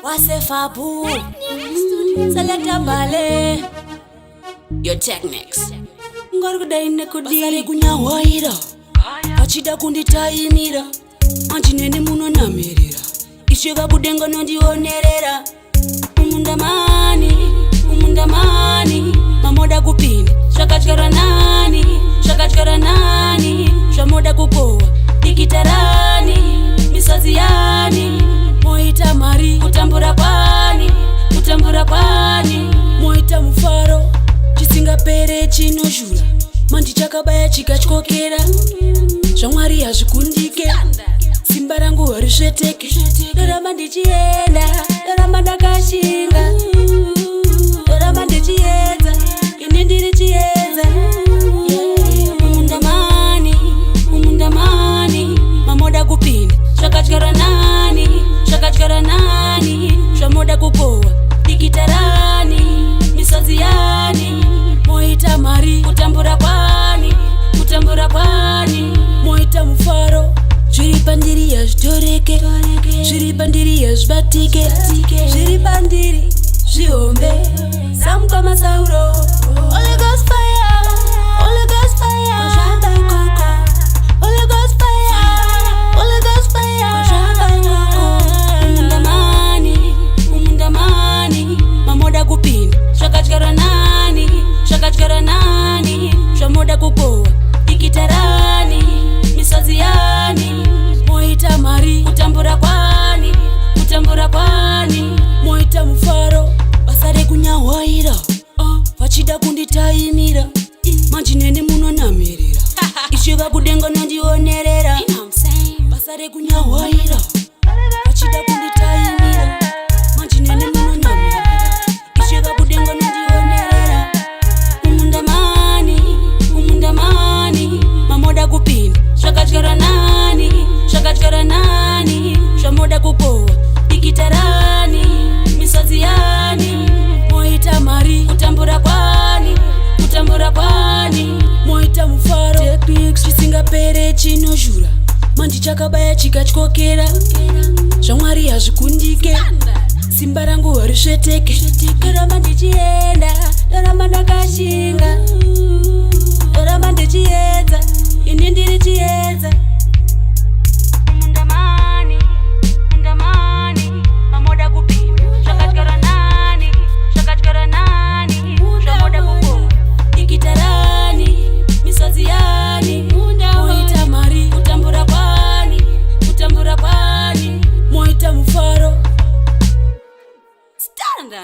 Wasefabu Selecta Bale Your Technics Ngorgudaine kudiri kunyawaira Achida kunditaimira Antinene muno namirira Ishega budenga nondionerera Umundamani Mamoda kupini Shakachkara nani Shamoda kupoa Ikitarani Misaziani Moita mari Kutambura pani Moita mufaro Chisinga pere chinojura Mandi chakabaya chikachkokera Shamwari hazvikundike Simba rangu harisveteke Dorama ndichienda Dorama ndakashinga Dorama ndichiedza Ini ndiri chiedza Umundamani Mamoda kupinda Shakatyara nani Shamoda kupoa Ikitarani Misaziani Moita mari Kutambura pani Moita mufaro Zviri pandiri yazvitoreke Zviri pandiri yazvibatike Zviri pandiri zvihombe Samuka masauro Holy Ghost fire Holy Ghost fire Holy Ghost fire Holy Ghost fire Umundamani Mamoda kupinda Shakatyara nani Shamoda kupoa Ikitarani Misaziani Moita mari Kutambura pani Moita mufaro Basare kunyawaira Vachida kunditaimira Manjinene muno namirira Ishega kudenga nondionerera Basare kunyawaira Vachida kunditaimira Manjinene muno namirira Ishega kudenga nondionerera Umundamani Mamoda kupinda Shakatyara nani Shamoda kupoa Ikitarani Misaziani Moita mari Kutambura pani Moita mufaro Techniques Chisinga pere chinojura Mandi chakabaya chikachkokera Shamwari hazvikundike Simba rangu harisveteke Dorama ndichienda Dorama ndakashinga Dorama ndichiedza Ini ndiri chiedza Mamoda kupinda Shakatyara nani Shamoda kupoa Ikitarani Misaziani Moita mari Kutambura pani Moita mufaro Standard